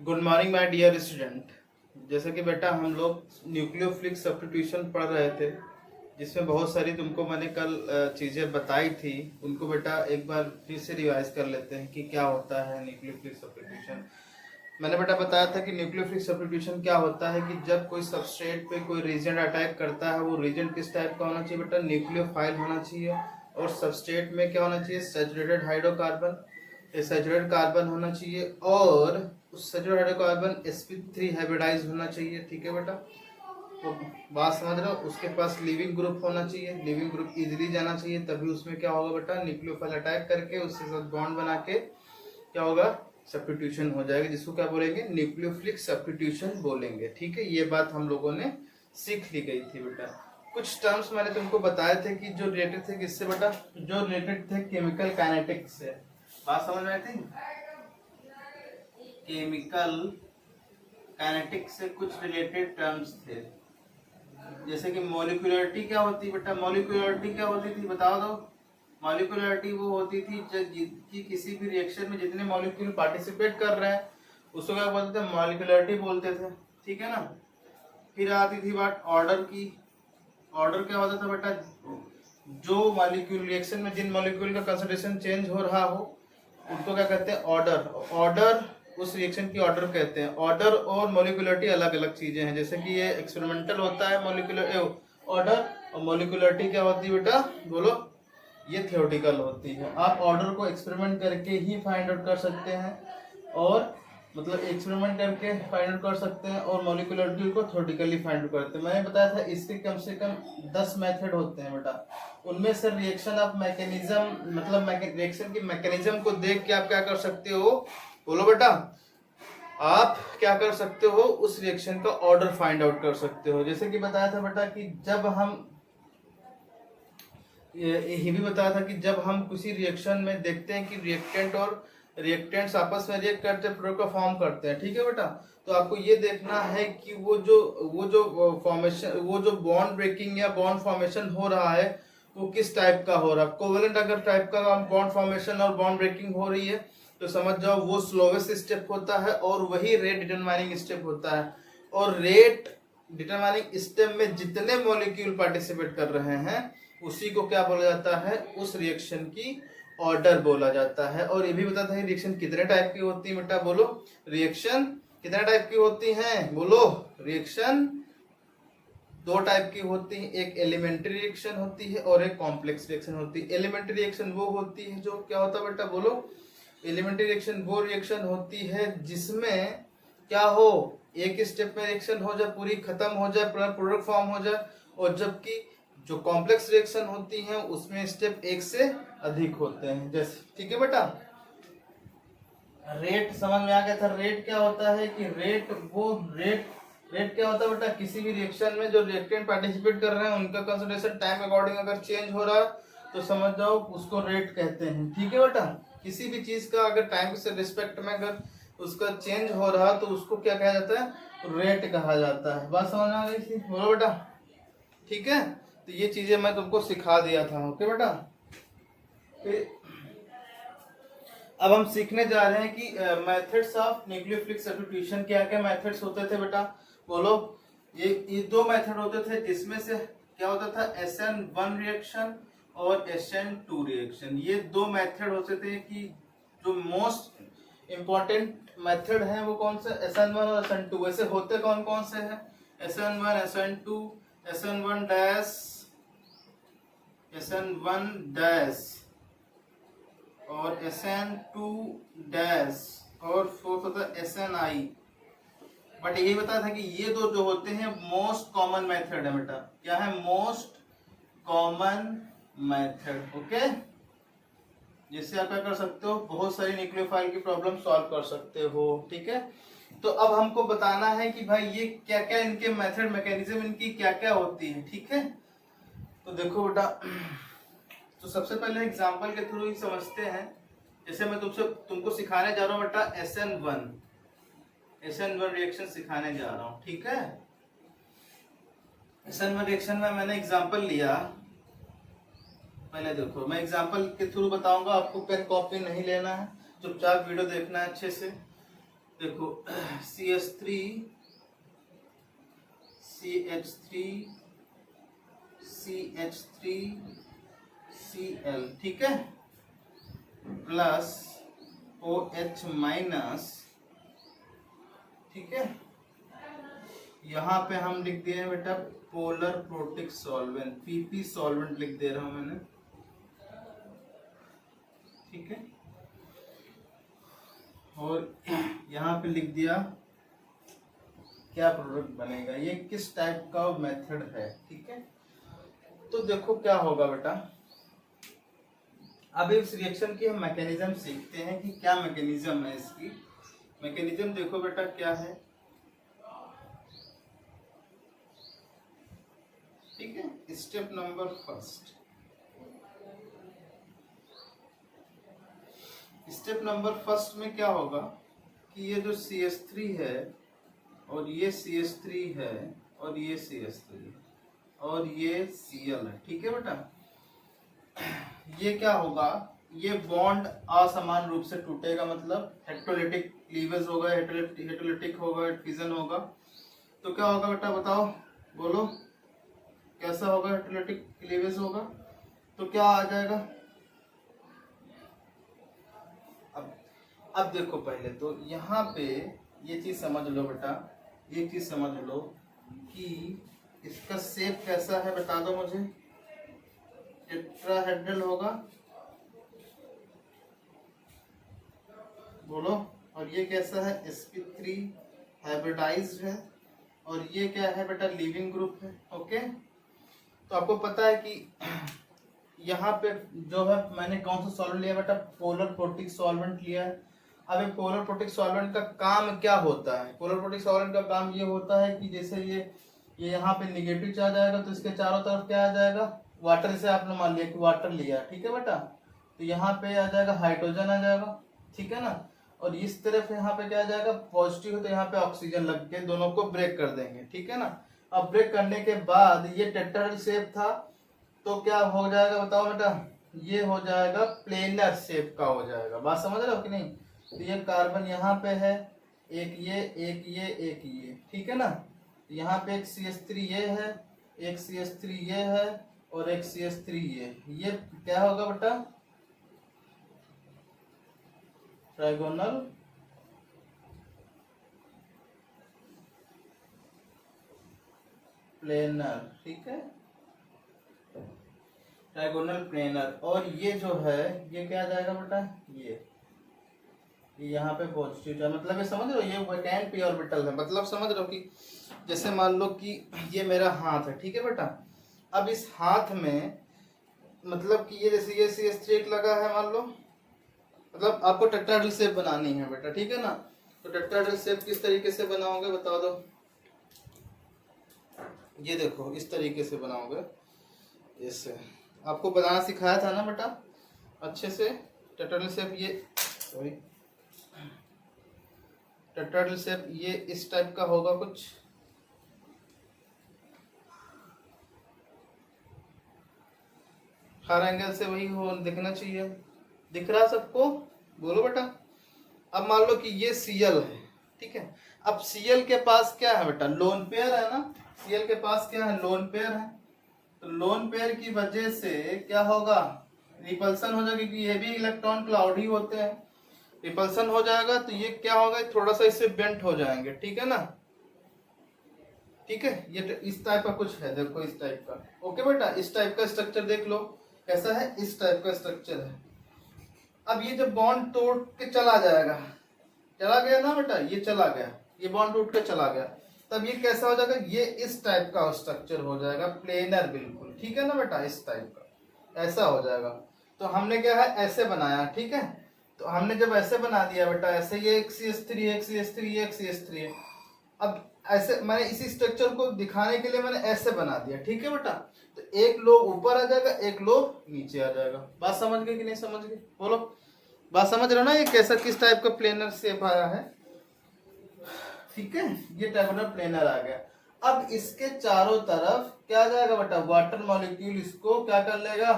Good morning my dear student. जैसे कि बेटा हम लोग न्यूक्लियोफिलिक सब्स्टिट्यूशन पढ़ रहे थे, जिसमें बहुत सारी तुमको मैंने कल चीज़ें बताई थी। उनको बेटा एक बार फिर से रिवाइज कर लेते हैं कि क्या होता है न्यूक्लियोफिलिक सब्स्टिट्यूशन। मैंने बेटा बताया था कि न्यूक्लियोफिलिक सब्स्टिट्यूशन क्या होता है कि जब कोई सबस्ट्रेट पे कोई रीजन अटैक करता है, वो रीजन किस टाइप का होना चाहिए बेटा? न्यूक्लियोफाइल होना चाहिए। और सबस्ट्रेट में क्या होना चाहिए? सैचुरेटेड हाइड्रोकार्बन, सैचुरेटेड कार्बन होना चाहिए। और उस सैचुरेटेड हाइड्रोकार्बन sp3 हाइब्रिडाइज होना चाहिए। ठीक है बेटा, तो बात समझ रहे हो? उसके पास लिविंग ग्रुप होना चाहिए, लिविंग ग्रुप इजीली जाना चाहिए, तभी उसमें क्या होगा बेटा? न्यूक्लियोफाइल अटैक करके उसके साथ बॉन्ड बना के क्या होगा? सब्स्टिट्यूशन हो जाएगा, जिसको क्या बोलेंगे? न्यूक्लियोफिलिक सब्स्टिट्यूशन बोलेंगे। ठीक है, ये बात हम लोगों ने सीख ली गई थी बेटा। कुछ टर्म्स मैंने तुमको बताए थे कि जो रिलेटेड थे किससे बेटा? जो रिलेटेड थे केमिकल काइनेटिक्स से। बात समझ में आई थी? केमिकल काइनेटिक्स से कुछ रिलेटेड टर्म्स थे, जैसे कि मॉलिक्यूलरिटी क्या होती है बेटा? मॉलिक्यूलरिटी क्या होती थी बताओ दो। मॉलिक्यूलरिटी वो होती थी कि किसी भी रिएक्शन में जितने मॉलिक्यूल पार्टिसिपेट कर रहे हैं उसको क्या बोलते थे? मॉलिक्यूलरिटी बोलते थे। ठीक है ना। फिर आती थी बात ऑर्डर की। ऑर्डर क्या होता था बेटा? जो मॉलिक्यूल रिएक्शन में जिन मॉलिक्यूल का कंसंट्रेशन चेंज हो रहा हो उनको क्या कहते हैं? ऑर्डर। ऑर्डर उस रिएक्शन की ऑर्डर कहते हैं। ऑर्डर और मॉलिक्यूलरिटी अलग अलग चीजें हैं, जैसे कि ये एक्सपेरिमेंटल होता है मॉलिक्यूलर ऑर्डर, और मॉलिक्यूलरिटी क्या होती है बेटा? बोलो। ये थियोरेटिकल होती है। आप ऑर्डर को एक्सपेरिमेंट करके ही फाइंड आउट कर सकते हैं, और मतलब एक्सपेरिमेंट करके फाइंड आउट कर सकते हैं, और मॉलिक्यूलरिटी को थ्योरेटिकली फाइंड आउट करते हैं। मैंने बताया था इसके कम से कम 10 मेथड होते हैं बेटा। उनमें से रिएक्शन ऑफ मैकेनिज्म, मतलब रिएक्शन की मैकेनिज्म को देख के आप क्या कर सकते हो? बोलो बेटा। आप क्या कर सकते हो? उस रिएक्शन का ऑर्डर फाइंड आउट कर सकते हो। जैसे कि बताया था बेटा कि जब हम ये भी बताया था कि जब हम किसी रिएक्शन में देखते हैं कि रिएक्टेंट और रिएक्टेंट्स आपस में रिएक्ट करते हैं, प्रोडक्ट का फॉर्म करते हैं। ठीक है बेटा, तो आपको ये देखना है कि वो जो फॉर्मेशन, वो जो बॉन्ड ब्रेकिंग या बॉन्ड फॉर्मेशन हो रहा है वो किस टाइप का हो रहा है। कोवेलेंट अगर टाइप का बॉन्ड फॉर्मेशन और बॉन्ड ब्रेकिंग हो रही है तो समझ जाओ वो स्लोवेस्ट स्टेप होता है, और वही रेट डिटरमाइनिंग स्टेप होता है। और रेट डिटरमाइनिंग स्टेप में जितने मॉलिक्यूल पार्टिसिपेट कर रहे हैं उसी को क्या बोला जाता है? उस रिएक्शन की ऑर्डर बोला जाता है। और ये भी बताता है रिएक्शन कितने टाइप की होती है बेटा? बोलो। रिएक्शन कितने टाइप की होती हैं? बोलो। रिएक्शन दो टाइप की होती है, एक एलिमेंट्री रिएक्शन होती है और एक कॉम्प्लेक्स रिएक्शन होती है। एलिमेंट्री रिएक्शन वो होती है जो क्या होता है बेटा? बोलो। एलिमेंट्री रिएक्शन वो रिएक्शन होती है जिसमें क्या हो, एक स्टेप में रिएक्शन हो जाए, पूरी खत्म हो जाए, पूरा प्रोडक्ट फॉर्म हो जाए। और जबकि जो कॉम्प्लेक्स रिएक्शन होती है उसमें स्टेप एक से अधिक होते हैं। जैसे ठीक है बेटा, रेट समझ में आ गया था? रेट क्या होता है कि रेट क्या होता है बेटा? किसी भी रिएक्शन में जो रिएक्टेंट पार्टिसिपेट कर रहे हैं उनका कंसंट्रेशन टाइम अकॉर्डिंग अगर चेंज हो रहा है तो समझ जाओ उसको रेट कहते हैं। ठीक है बेटा, किसी भी चीज का अगर टाइम से रिस्पेक्ट में अगर उसका चेंज हो रहा तो उसको क्या कहा जाता है? रेट कहा जाता है। बात समझ में आ गई थी? बोलो बेटा। ठीक है, तो ये चीजें मैं तुमको सिखा दिया था। ओके बेटा, फिर अब हम सीखने जा रहे हैं कि मेथड्स ऑफ न्यूक्लियोफिलिक सब्स्टिट्यूशन। क्या क्या मेथड्स होते थे बेटा? बोलो। ये दो मेथड होते थे, जिसमें से क्या होता था? SN1 रिएक्शन और SN2 रिएक्शन। ये दो मेथड होते थे कि जो मोस्ट इम्पोर्टेंट मेथड है वो कौन सा? SN1 और SN2। वैसे होते कौन कौन से हैं? SN1, SN2, SN1 dash, SN1 dash और SN2 डैश, और फोर्थ होता है SNI। बट यही बताया था कि ये दो जो होते हैं मोस्ट कॉमन मेथड है बेटा। क्या है? Most common method. ओके, जिससे आप क्या कर सकते हो? बहुत सारी न्यूक्लियोफाइल की प्रॉब्लम सॉल्व कर सकते हो। ठीक है, तो अब हमको बताना है कि भाई ये क्या क्या इनके मेथड, मैकेनिज्म इनकी क्या क्या होती है। ठीक है, तो देखो बेटा, तो सबसे पहले एग्जांपल के थ्रू ही समझते हैं। जैसे मैं तुमको सिखाने जा रहा हूँ बेटा SN1 रिएक्शन सिखाने जा रहा हूँ। ठीक है, SN1 रिएक्शन में मैंने एग्जांपल लिया। पहले देखो, मैं एग्जांपल के थ्रू बताऊंगा, आपको पेन कॉपी नहीं लेना है, चुपचाप वीडियो देखना है अच्छे से। देखो CH3 CH3 CH3 Cl, ठीक है, प्लस OH माइनस, ठीक है। यहाँ पे हम लिख दिए हैं बेटा polar protic solvent, PP solvent लिख दे रहा हूं मैंने, ठीक है। और यहाँ पे लिख दिया क्या प्रोडक्ट बनेगा, ये किस टाइप का मेथड है, ठीक है। तो देखो क्या होगा बेटा, अब इस रिएक्शन की हम मैकेनिज्म सीखते हैं कि क्या मैकेनिज्म है इसकी। मैकेनिज्म देखो बेटा क्या है, ठीक है। Step number first, step number first में क्या होगा कि ये जो CH3 है और ये CH3 है और ये CH3 है और ये Cl है, ठीक है बेटा। ये क्या होगा, ये बॉन्ड असमान रूप से टूटेगा, मतलब हेटेरोलिटिक क्लीवेज होगा, हेटेरोलिटिक होगा, फिजन होगा। तो क्या होगा बेटा बताओ, बोलो कैसा होगा, हेटेरोलिटिक क्लीवेज होगा तो क्या आ जाएगा। अब देखो पहले तो यहाँ पे ये चीज समझ लो बेटा, ये चीज समझ लो कि इसका शेप कैसा है, बता दो मुझे। टेट्राहेड्रल होगा, बोलो। और ये कैसा है, sp3 हाइब्रिडाइज्ड है। और ये क्या है बेटा, लिविंग ग्रुप है, ओके। तो आपको पता है कि यहाँ पे जो है मैंने कौन सा सॉल्वेंट लिया बेटा, पोलर प्रोटिक सॉल्वेंट लिया है। अब एक पोलर प्रोटिक सॉल्वेंट का काम क्या होता है, पोलर प्रोटिक सॉल्वेंट का काम ये होता है कि जैसे ये यहाँ पे निगेटिव चार्ज आएगा तो इसके चारों तरफ क्या आ जाएगा, वाटर। जैसे आपने मान लिया कि वाटर लिया, ठीक है बेटा, तो यहाँ पे आ जाएगा हाइड्रोजन आ जाएगा, ठीक है ना। और इस तरफ यहाँ पे क्या आ जाएगा, पॉजिटिव है तो यहाँ पे ऑक्सीजन लग के दोनों को ब्रेक कर देंगे, ठीक है ना। अब ब्रेक करने के बाद ये टेट्राहेड्रल शेप था तो क्या हो जाएगा बताओ बेटा, ये हो जाएगा प्लेनर शेप का हो जाएगा। बात समझ रहे हो कि नहीं। तो ये कार्बन यहाँ पे है, एक ये एक ये एक ये, ठीक है ना। यहाँ पे एक CH3 ये है, एक CH3 ये है और एक CH3 ये क्या होगा बेटा, ट्राइगोनल प्लेनर, ठीक है, ट्राइगोनल प्लेनर। और ये जो है ये क्या आ जाएगा बेटा, ये यहाँ पे पॉजिटिव है, मतलब ये समझ रहे हो, ये वैकेंट p ऑर्बिटल है। मतलब समझ रहे हो कि जैसे मान लो कि ये मेरा हाथ है, ठीक है बेटा। अब इस हाथ में मतलब कि ये जैसे ये CH3 लगा है मान लो, मतलब आपको टेट्राहेड्रल शेप बनानी है बेटा, ठीक है ना। तो टेट्राहेड्रल शेप किस तरीके से बनाओगे बता दो। ये देखो इस तरीके से बनाओगे, इससे आपको बनाना सिखाया था ना बेटा अच्छे से। टेट्राहेड्रल शेप ये, सॉरी, टेट्राहेड्रल शेप ये इस टाइप का होगा कुछ, हर एंगल से वही हो दिखना चाहिए। दिख रहा सबको, बोलो बेटा। अब मान लो कि ये Cl है, ठीक है। अब Cl के पास क्या है बेटा, लोन पेयर है ना। Cl के पास क्या है, लोन पेयर है। तो लोन पेयर की वजह से क्या होगा, रिपल्सन हो जाएगा, क्योंकि ये भी इलेक्ट्रॉन क्लाउड ही होते हैं। रिपल्सन हो जाएगा तो ये क्या होगा, थोड़ा सा इससे बेंट हो जाएंगे, ठीक है ना। ठीक है, ये इस टाइप का कुछ है, देखो इस टाइप का, ओके बेटा। इस टाइप का स्ट्रक्चर देख लो कैसा है, इस टाइप का स्ट्रक्चर है। अब ये जब बॉन्ड तोड़ के चला जाएगा, चला गया ना बेटा, ये चला गया, ये बॉन्ड टूट के चला गया, तब ये कैसा हो जाएगा, ये इस टाइप का स्ट्रक्चर हो जाएगा, प्लेनर बिल्कुल, ठीक है ना बेटा, इस टाइप का ऐसा हो जाएगा। तो हमने क्या है, ऐसे बनाया, ठीक है। तो हमने जब ऐसे बना दिया बेटा, ऐसे ये एक CH3 एक CH3 एक CH3 है। अब ऐसे मैंने इसी स्ट्रक्चर को दिखाने के लिए मैंने ऐसे बना दिया, ठीक है बेटा। तो एक लोब ऊपर आ जाएगा, एक लोब नीचे आ जाएगा। बात समझ गए कि नहीं समझ गए, बोलो। बात समझ रहे हो ना, ये कैसा किस टाइप का प्लेनर शेप आया है, ठीक है। ये ट्रायंगुलर प्लेनर आ गया। अब इसके चारों तरफ क्या आ जाएगा बेटा, वाटर मॉलिक्यूल इसको क्या कर लेगा,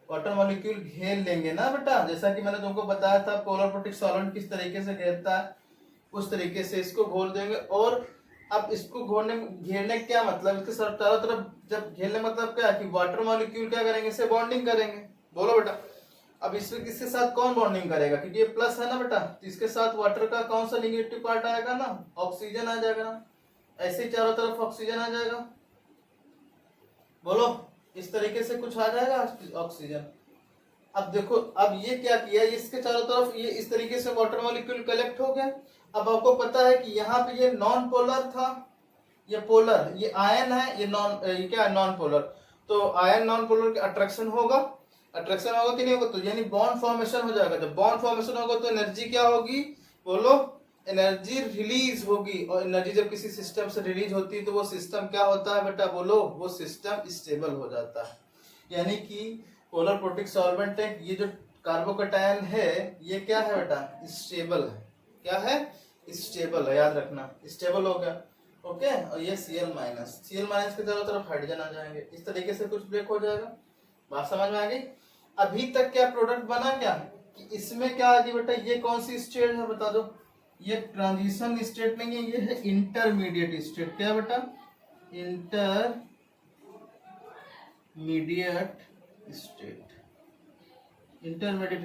वाटर मॉलिक्यूल घेर लेंगे ना बेटा। जैसा कि मैंने तुमको बताया था पोलर प्रोटिक सॉल्वेंट किस तरीके से घेरता है, उस तरीके से इसको घोल देंगे। और अब इसको घेरने का क्या मतलब, इसके चारों तरफ जब घेरने मतलब क्या कि वाटर मॉलिक्यूल क्या करेंगे, इससे बॉन्डिंग करेंगे। बोलो बेटा, अब इसमें किसके साथ कौन बॉन्डिंग करेगा, क्योंकि ये प्लस है ना बेटा, तो इसके साथ वाटर का कौन सा निगेटिव पार्ट आएगा ना, ऑक्सीजन आ जाएगा ना। ऐसे चारों तरफ ऑक्सीजन आ जाएगा। बोलो, इस तरीके से कुछ आ जाएगा ऑक्सीजन। अब देखो, अब ये क्या किया, इसके चारों तरफ ये इस तरीके से वाटर मॉलिक्यूल कलेक्ट हो गया। अब आपको पता है कि यहाँ पे ये नॉन पोलर था, ये पोलर, ये आयन है, ये क्या है, नॉन पोलर। तो आयन नॉन पोलर का अट्रैक्शन होगा कि नहीं होगा, तो यानी बॉन्ड फॉर्मेशन हो जाएगा। जब बॉन्ड फॉर्मेशन होगा तो एनर्जी क्या होगी, बोलो, एनर्जी रिलीज होगी। और एनर्जी जब किसी सिस्टम से रिलीज होती है तो वो सिस्टम क्या होता है बेटा, बोलो, वो सिस्टम स्टेबल हो जाता है। यानी कि पोलर प्रोटिक सॉल्वेंट है, ये जो कार्बोकैटायन है ये क्या है बेटा, स्टेबल है। क्या है, स्टेबल है, याद रखना, स्टेबल हो गया। ओके, और ये Cl माइनस के चारों तरफ हाइड्रोजन आ जाएंगे, इस तरीके से कुछ ब्रेक हो जाएगा। बात समझ में आ गई। अभी तक क्या प्रोडक्ट बना, क्या कि इसमें क्या आ गई बेटा, ये कौन सी स्टेट है बता दो, ये ट्रांजिशन स्टेट नहीं है, ये है इंटरमीडिएट स्टेट। क्या बेटा, इंटरमीडिएट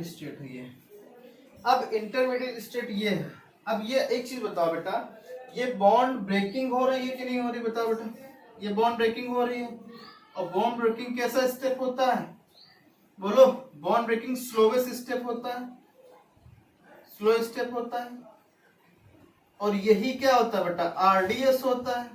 स्टेट है ये। अब इंटरमीडिएट स्टेट ये है। अब ये एक चीज बताओ बेटा, ये बॉन्ड ब्रेकिंग हो रही है कि नहीं हो रही, बताओ बेटा, ये बॉन्ड ब्रेकिंग हो रही है। और बॉन्ड ब्रेकिंग कैसा स्टेप होता है, बोलो, बॉन्ड ब्रेकिंग स्लोवेस्ट स्टेप होता है, स्लो स्टेप होता है। और यही क्या होता है बेटा, आरडीएस होता है।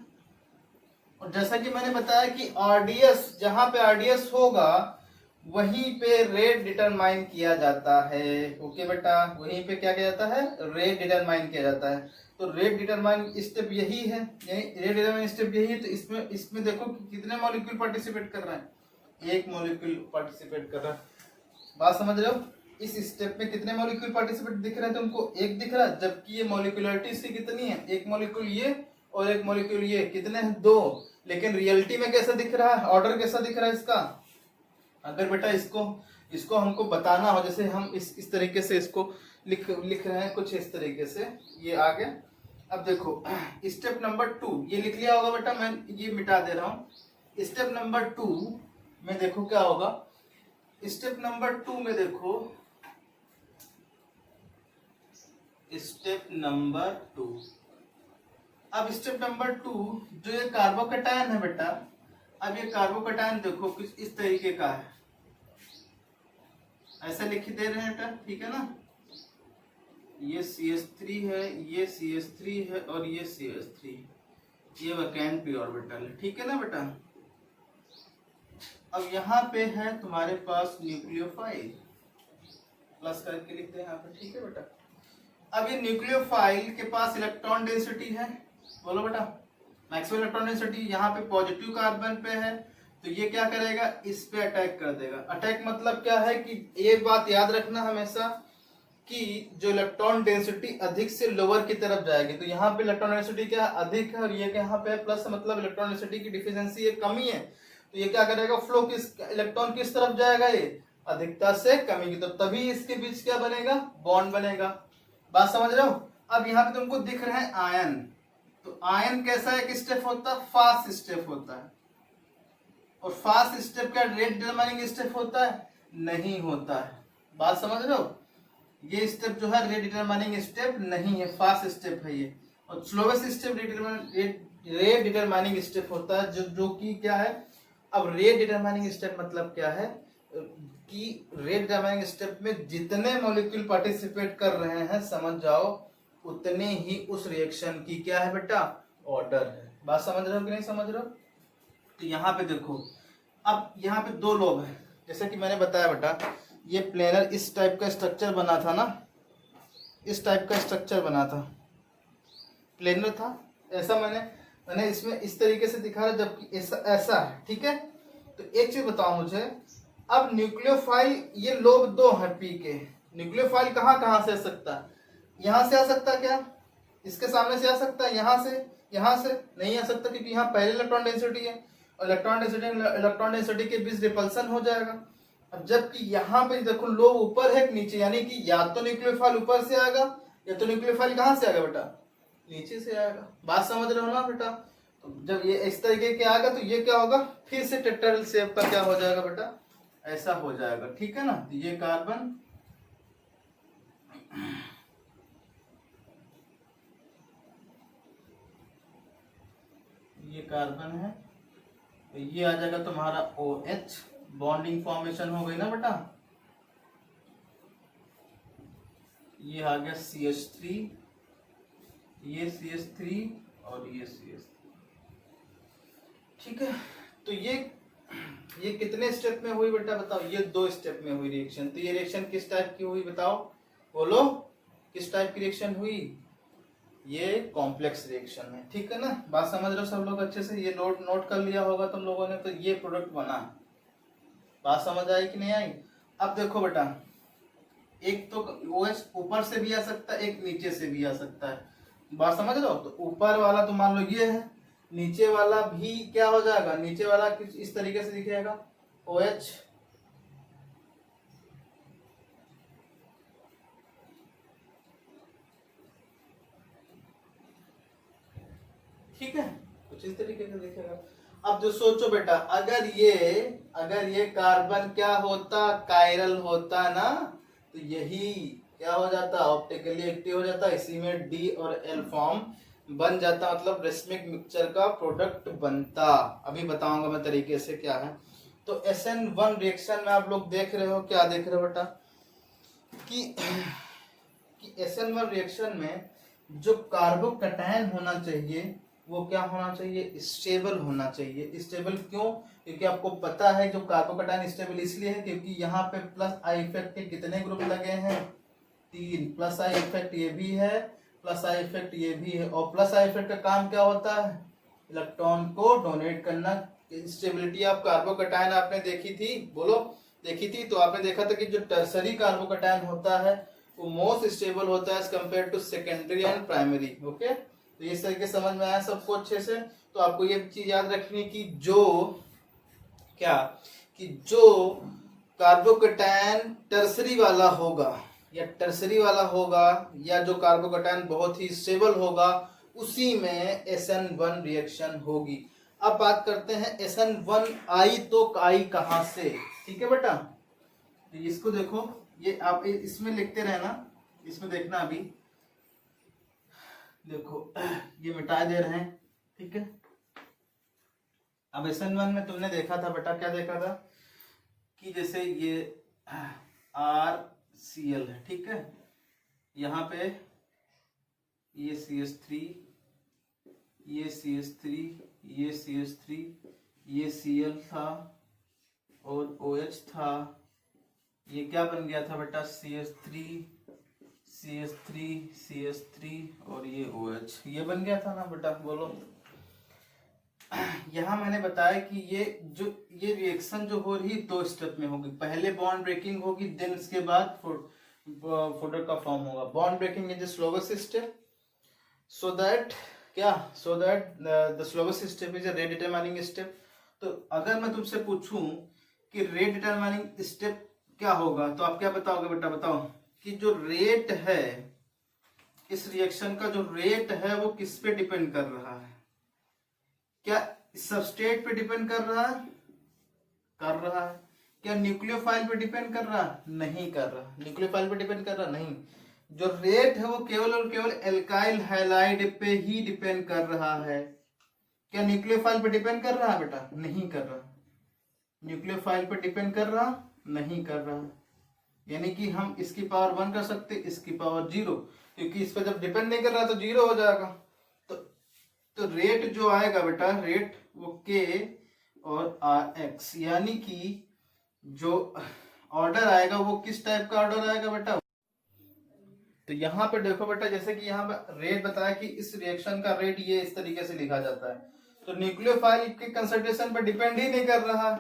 और जैसा कि मैंने बताया कि आरडीएस, जहां पे आरडीएस होगा वहीं पे रेट डिटरमाइन किया जाता है। ओके बेटा, वहीं पे क्या किया जाता है, रेट डिटरमाइन किया जाता है। तो रेट डिटरमाइन स्टेप यही है, यानी रेट डिटरमाइन स्टेप यही है। तो इसमें देखो कि कितने मॉलिक्यूल पार्टिसिपेट कर रहे हैं, एक मॉलिक्यूल पार्टिसिपेट कर रहा है। बात समझ रहे हो, इस स्टेप में कितने मॉलिक्यूल पार्टिसिपेट दिख रहे हैं तुमको, एक दिख रहा है। जबकि ये मॉलिक्यूलरिटी इसकी कितनी है, एक मॉलिक्यूल ये और एक मॉलिक्यूल ये, कितने हैं, दो। लेकिन रियलिटी में कैसा दिख रहा है, ऑर्डर कैसा दिख रहा है इसका। अगर बेटा इसको हमको बताना हो, जैसे हम इस तरीके से इसको लिख रहे हैं, कुछ इस तरीके से ये आ गया। अब देखो स्टेप नंबर 2 ये लिख लिया होगा बेटा, मैं ये मिटा दे रहा हूं। स्टेप नंबर 2 में देखो क्या होगा, स्टेप नंबर 2 में देखो, स्टेप नंबर 2। अब स्टेप नंबर 2 जो ये कार्बोकैटायन है बेटा, अब ये कार्बोकैटायन देखो कुछ इस तरीके का है, ऐसा लिख दे रहे हैं बेटा, ठीक है ना। ये CH3 है, ये CH3 है और ये CH3, ये वैकेंट पी ऑर्बिटल है, ठीक है ना बेटा। अब यहाँ पे है तुम्हारे पास न्यूक्लियोफाइल, प्लस करके लिखते हैं यहाँ पे, ठीक है बेटा। अब ये न्यूक्लियोफाइल के पास इलेक्ट्रॉन डेंसिटी है, बोलो बेटा, मैक्सिमम इलेक्ट्रॉन डेंसिटी यहाँ पे पॉजिटिव कार्बन पे है, तो ये क्या करेगा, इस पे अटैक कर देगा। अटैक मतलब क्या है कि एक बात याद रखना हमेशा कि जो इलेक्ट्रॉन डेंसिटी अधिक से लोअर की तरफ जाएगी, तो यहाँ पे इलेक्ट्रॉन डेंसिटी क्या अधिक है और ये यहाँ पे प्लस, मतलब इलेक्ट्रॉन डेंसिटी की डिफिशिएंसी कमी है। तो ये क्या करेगा, फ्लो इलेक्ट्रॉन किस तरफ जाएगा, ये अधिकता से कमी की तरफ, तभी इसके बीच क्या बनेगा, बॉन्ड बनेगा। बात समझ रहे हो। अब यहाँ पे तुमको दिख रहे हैं आयन, तो आयन कैसा एक स्टेप होता है, फास्ट स्टेप होता है। और फास्ट स्टेप क्या रेट डिटरमाइनिंग स्टेप होता है, नहीं होता है। बात समझ रहे हो, ये स्टेप जो है रेट डिटरमाइनिंग स्टेप नहीं है, फास्ट स्टेप है ये। और slowest step rate determining step होता है, जो कि क्या है। अब रेट डिटरमाइनिंग स्टेप मतलब क्या है कि रेट डिटरमाइनिंग स्टेप में जितने मॉलिक्यूल पार्टिसिपेट कर रहे हैं, समझ जाओ उतने ही उस रिएक्शन की क्या है बेटा, ऑर्डर है। बात समझ रहे हो कि नहीं समझ रहे हो। तो यहाँ पे देखो, अब यहाँ पे दो लोब है, जैसे कि मैंने बताया बेटा, ये प्लेनर इस टाइप का स्ट्रक्चर बना था ना, इस टाइप का स्ट्रक्चर बना था, प्लेनर था ऐसा। मैंने इसमें इस तरीके से दिखा रहा, जबकि ऐसा है, ठीक है। तो एक चीज बताओ मुझे, अब न्यूक्लियोफाइल ये लोब दो है पी के, न्यूक्लियोफाइल कहाँ से आ सकता है, यहाँ से आ सकता है क्या, इसके सामने से आ सकता है, यहाँ से नहीं आ सकता, क्योंकि यहाँ पहले इलेक्ट्रॉन डेंसिटी है और इलेक्ट्रॉन डेंसिटी के बीच रिपल्सन हो जाएगा। अब जबकि यहाँ पे देखो लोब ऊपर है नीचे, यानी कि या तो न्यूक्लियोफाइल ऊपर से आएगा या तो न्यूक्लियोफाइल कहाँ से आएगा बेटा, नीचे से आएगा। बात समझ रहे हो ना बेटा? तो जब ये इस तरीके के आएगा तो ये क्या होगा, फिर से टेट्राहेड्रल शेप का क्या हो जाएगा बेटा, ऐसा हो जाएगा, ठीक है ना। तो ये कार्बन, ये कार्बन है, तो ये आ जाएगा तुम्हारा OH, बॉन्डिंग फॉर्मेशन हो गई ना बेटा। ये आ गया CH3, ये CH3 और ये CH3, ठीक है। तो ये कितने स्टेप में हुई बेटा बताओ? ये 2 स्टेप में हुई रिएक्शन। तो ये रिएक्शन किस टाइप की हुई बताओ, बोलो किस टाइप की रिएक्शन हुई? ये कॉम्प्लेक्स रिएक्शन है, ठीक है ना। बात समझ रहे हो सब लोग अच्छे से? ये नोट कर लिया होगा तुम लोगों ने। तो ये प्रोडक्ट बना, बात समझ आई कि नहीं आई? अब देखो बेटा, एक तो OH ऊपर से भी आ सकता है, एक नीचे से भी आ सकता है, बात समझ रहे हो? तो ऊपर वाला तो मान लो ये है, नीचे वाला भी क्या हो जाएगा, नीचे वाला कुछ इस तरीके से दिखेगा OH, ठीक है, कुछ इस तरीके से दिखेगा। अब जो सोचो बेटा, अगर ये कार्बन क्या होता, कायरल होता ना, तो यही क्या हो जाता, ऑप्टिकली एक्टिव हो जाता, इसी में D और L फॉर्म बन जाता, मतलब रेसमिक मिक्सचर का प्रोडक्ट बनता। अभी बताऊंगा मैं तरीके से क्या है। तो SN1 रिएक्शन में आप लोग देख रहे हो, क्या देख रहे हो बेटा, कि SN1 रिएक्शन में जो कार्बोकैटायन होना चाहिए वो क्या होना चाहिए, स्टेबल होना चाहिए। स्टेबल क्यों? क्योंकि आपको पता है जो कार्बोकैटायन स्टेबल इसलिए है क्योंकि यहाँ पे प्लस आई इफेक्ट के कितने ग्रुप लगे हैं, 3। प्लस आई इफेक्ट ये भी है, प्लस आई इफेक्ट ये भी है, और प्लस आई इफेक्ट का काम क्या होता है, इलेक्ट्रॉन को डोनेट करना। स्टेबिलिटी ऑफ कार्बोकैटायन आपने देखी थी, बोलो देखी थी? तो आपने देखा था कि जो टर्सरी कार्बोकैटायन होता है वो मोस्ट स्टेबल होता है as compared to secondary and primary. Okay, तो इस तरीके समझ में आया सबको अच्छे से? तो आपको ये चीज याद रखनी कि जो कार्बोकैटायन टर्सरी वाला होगा या जो कार्बोकैटायन बहुत ही स्टेबल होगा, उसी में SN1 रिएक्शन होगी। अब बात करते हैं SN1 आई, तो आई कहां से, ठीक है बेटा? तो इसको देखो, ये आप इसमें लिखते रहना, इसमें देखना। अभी देखो ये मिटा दे रहे हैं, ठीक है। अब SN1 में तुमने देखा था बेटा, क्या देखा था कि जैसे ये RCl है, ठीक है, यहाँ पे ये CH3, ये CH3, ये CH3, ये Cl था और OH था। ये क्या बन गया था बेटा, CH3, CH3, CH3 और ये OH, ये बन गया था ना बेटा, बोलो। यहाँ मैंने बताया कि ये रिएक्शन जो हो रही 2 स्टेप में होगी। पहले बॉन्ड ब्रेकिंग होगी, देन इसके बाद प्रोडक्ट का फॉर्म होगा। Bond breaking is the slowest step, so that the slowest step is a rate determining step. तो अगर मैं तुमसे पूछूं कि रेट डिटरमाइनिंग स्टेप क्या होगा, तो आप क्या बताओगे बेटा, बताओ कि जो रेट है, इस रिएक्शन का जो रेट है वो किस पे डिपेंड कर रहा है? क्या सबस्ट्रेट पे डिपेंड कर रहा है? क्या न्यूक्लियोफाइल पे डिपेंड कर रहा है? नहीं कर रहा। न्यूक्लियोफाइल पे डिपेंड कर रहा नहीं। जो रेट है वो केवल और केवल एल्काइल हैलाइड पे ही डिपेंड कर रहा है। क्या न्यूक्लियोफाइल पे डिपेंड कर रहा है बेटा? नहीं कर रहा। न्यूक्लियोफाइल पे डिपेंड कर रहा नहीं कर रहा, यानी कि हम इसकी पावर 1 कर सकते, इसकी पावर 0, क्योंकि इस पर जब डिपेंड नहीं कर रहा तो 0 हो जाएगा। तो रेट जो आएगा बेटा, रेट वो K और RX, यानी कि जो ऑर्डर आएगा वो किस टाइप का ऑर्डर आएगा बेटा? तो यहाँ पे देखो बेटा, जैसे कि यहाँ पे रेट बताया कि इस रिएक्शन का रेट ये इस तरीके से लिखा जाता है। तो न्यूक्लियोफाइल के कंसंट्रेशन पर डिपेंड ही नहीं कर रहा,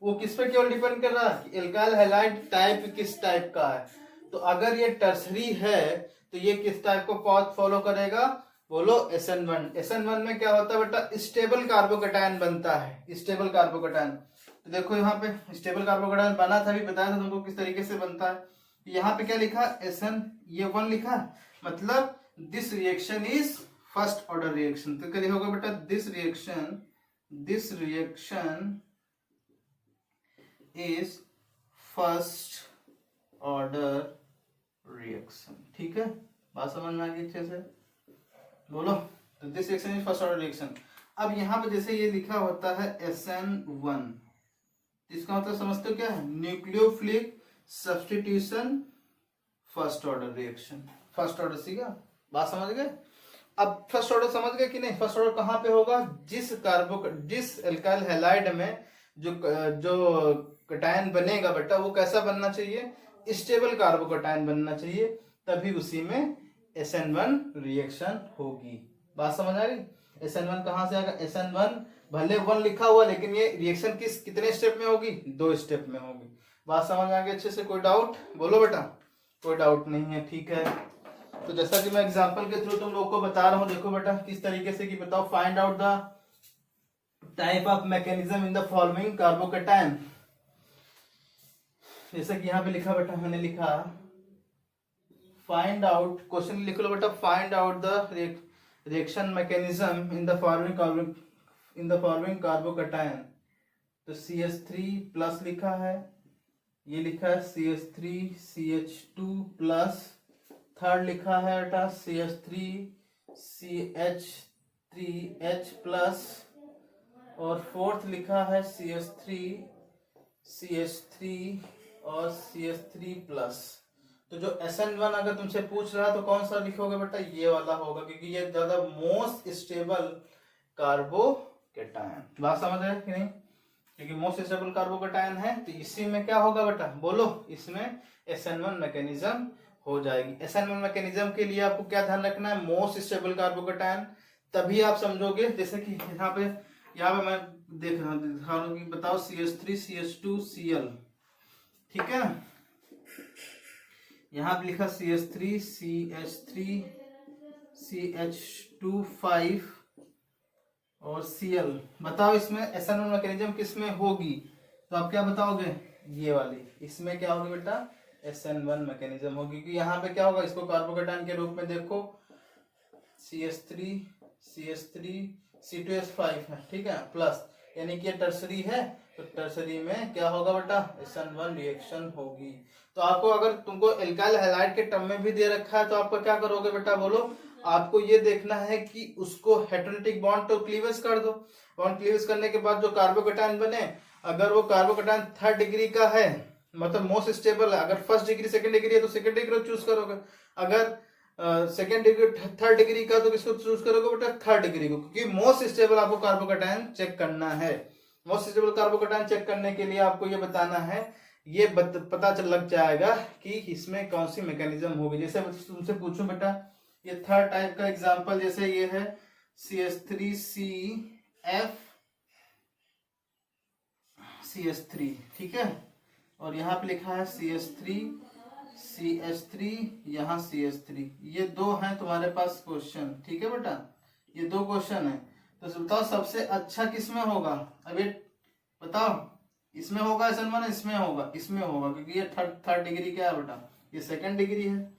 वो किस पे केवल डिपेंड कर रहा है कि एल्काइल हैलाइड टाइप किस टाइप का है। तो अगर ये टर्सरी है तो ये किस टाइप को पाथ फॉलो करेगा, बोलो SN1। SN1 में क्या होता है बेटा, स्टेबल कार्बोकैटायन बनता है, स्टेबल कार्बोकैटायन। तो देखो यहाँ पे स्टेबल कार्बोकैटायन बना था, भी बताया था तुमको किस तरीके से बनता है। यहाँ पे क्या लिखा, SN, ये 1 लिखा, मतलब this reaction is first order reaction. तो क्या होगा बेटा, this reaction is first order reaction. ठीक है, बात समझ में आ गई अच्छे से, बोलो। तो this reaction is first order reaction. अब यहाँ पे जैसे ये लिखा होता है SN1, इसका मतलब समझते हो क्या है, nucleophilic substitution first order reaction. First order सीखा, बात समझ गए। अब फर्स्ट ऑर्डर समझ गए कि नहीं, फर्स्ट ऑर्डर कहाँ पे होगा, जिस एल्काइल हैलाइड में जो कटायन बनेगा बेटा वो कैसा बनना चाहिए, स्टेबल कार्बोकटायन बनना चाहिए, तभी उसी में SN1 रिएक्शन होगी। बात समझ आ रही। SN1 कहां से आएगा, SN1 भले 1 लिखा हुआ लेकिन ये रिएक्शन कितने स्टेप में होगी, 2 स्टेप में होगी। बात समझ आ गई अच्छे से, कोई डाउट, बोलो बेटा। कोई डाउट नहीं है, ठीक है। तो जैसा कि मैं एग्जांपल के थ्रू तुम लोग को बता रहा हूं, देखो बेटा किस तरीके से कि बताओ, find out the type of mechanism in the following carbocation. जैसा कि यहाँ पे लिखा बेटा, मैंने लिखा फाइंड आउट, क्वेश्चन लिख लो बेटा, find out the reaction mechanism in the following carbocation. तो CH3 प्लस लिखा है, ये लिखा है CH3 CH2 प्लस, थर्ड लिखा है बेटा CH3 CH3H प्लस, और फोर्थ लिखा है CH3 CH3 और CH3 प्लस। तो जो SN1 अगर तुमसे पूछ रहा है तो कौन सा लिखोगे बेटा, ये वाला होगा, क्योंकि ये ज्यादा मोस्ट स्टेबल कार्बोकटायन। बात समझ रहे कि नहीं, क्योंकि मोस्ट स्टेबल कार्बोकटायन है, तो इसी में क्या होगा बेटा, बोलो, इसमें SN1 मैकेनिज्म हो जाएगी। SN1 मैकेनिज्म के लिए आपको क्या ध्यान रखना है, मोस्ट स्टेबल कार्बोकटायन, तभी आप समझोगे। जैसे कि यहाँ पे मैं देख रहा हूँ कि बताओ CH3 CH2 Cl, ठीक है ना। यहाँ पे लिखा CH3 CH3 CH2 5 और Cl। बताओ इसमें SN1 मैकेनिज्म किस में होगी, तो आप क्या बताओगे, ये वाली, इसमें क्या होगी बेटा, SN1 मैकेनिज्म होगी। क्योंकि यहाँ पे क्या होगा, इसको कार्बोकटायन के रूप में देखो, CH3 CH3 C2H5 है, ठीक है, प्लस, यानी कि टर्सरी है, तो टर्सरी में क्या होगा बेटा, SN1 रिएक्शन होगी। तो आपको अगर तुमको एल्काइल हैलाइड के टर्म में भी दे रखा है तो आपको क्या करोगे बेटा, बोलो। आपको ये देखना है कि उसको हेटेरोनिटिक बॉन्ड तो क्लीवेज कर दो, बॉन्ड क्लीवेज करने के बाद जो कार्बोकटायन बने, अगर वो कार्बोकटायन 3rd डिग्री का है, मतलब मोस्ट स्टेबल है, अगर 1st डिग्री 2nd डिग्री है तो 2nd डिग्री को चूज करोगे, अगर 2nd डिग्री 3rd डिग्री का तो किसको चूज करोगे बेटा, 3rd डिग्री को, क्योंकि मोस्ट स्टेबल आपको कार्बोकटायन चेक करना है। मोस्ट स्टेबल कार्बोकटायन चेक करने के लिए आपको ये बताना है, ये पता चल लग जाएगा कि इसमें कौन सी मैकेनिज्म होगी। जैसे तुमसे पूछूं बेटा, ये 3rd टाइप का एग्जांपल, जैसे ये है CH3 ठीक है, और यहाँ पे लिखा है CH3 यहाँ CH3, ये 2 हैं तुम्हारे पास क्वेश्चन, ठीक है बेटा, ये 2 क्वेश्चन है। तो बताओ सबसे अच्छा किसमें होगा, अब ये बताओ, इसमें होगा SN1, इसमें होगा, क्योंकि ये 3rd डिग्री क्या है बेटा, ये 2nd डिग्री है,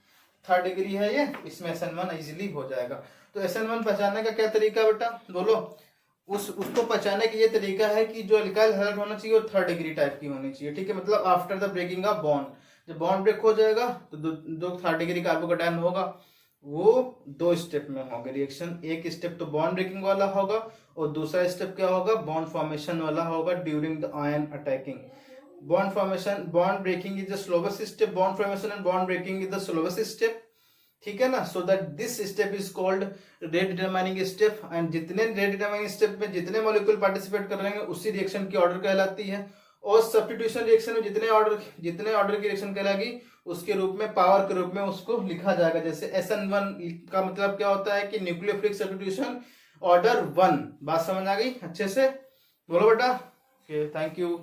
3rd डिग्री है ये, इसमें SN1 इजीली हो जाएगा। तो SN1 पहचानने का क्या तरीका बेटा, बोलो। उसको पहचानने का ये तरीका है कि जो एल्काइल हैलाइड होना चाहिए वो 3rd डिग्री टाइप की होनी चाहिए, ठीक है, मतलब after the breaking of bond, जब बॉन्ड ब्रेक हो जाएगा तो दो 3rd डिग्री कार्बोकटायन होगा, वो 2 स्टेप में होगा रिएक्शन। एक स्टेप तो बॉन्ड ब्रेकिंग वाला होगा और दूसरा स्टेप क्या होगा, बॉन्ड फॉर्मेशन वाला होगा during the ion attacking. Bond breaking is the slowest step, bond formation and bond breaking is the slowest step, ठीक है ना। So that this step is called rate determining step, and जितने rate determining step में जितने molecule participate कर रहे हैं उसी रिएक्शन की ऑर्डर कहलाती है, और सब्स्टिट्यूशन रिएक्शन में जितने ऑर्डर की रिएक्शन कहलाएगी उसके रूप में, पावर के रूप में उसको लिखा जाएगा। जैसे SN1 का मतलब क्या होता है कि न्यूक्लियोफिलिक सब्स्टिट्यूशन ऑर्डर 1। बात समझ आ गई अच्छे से, बोलो बेटा। Thank you.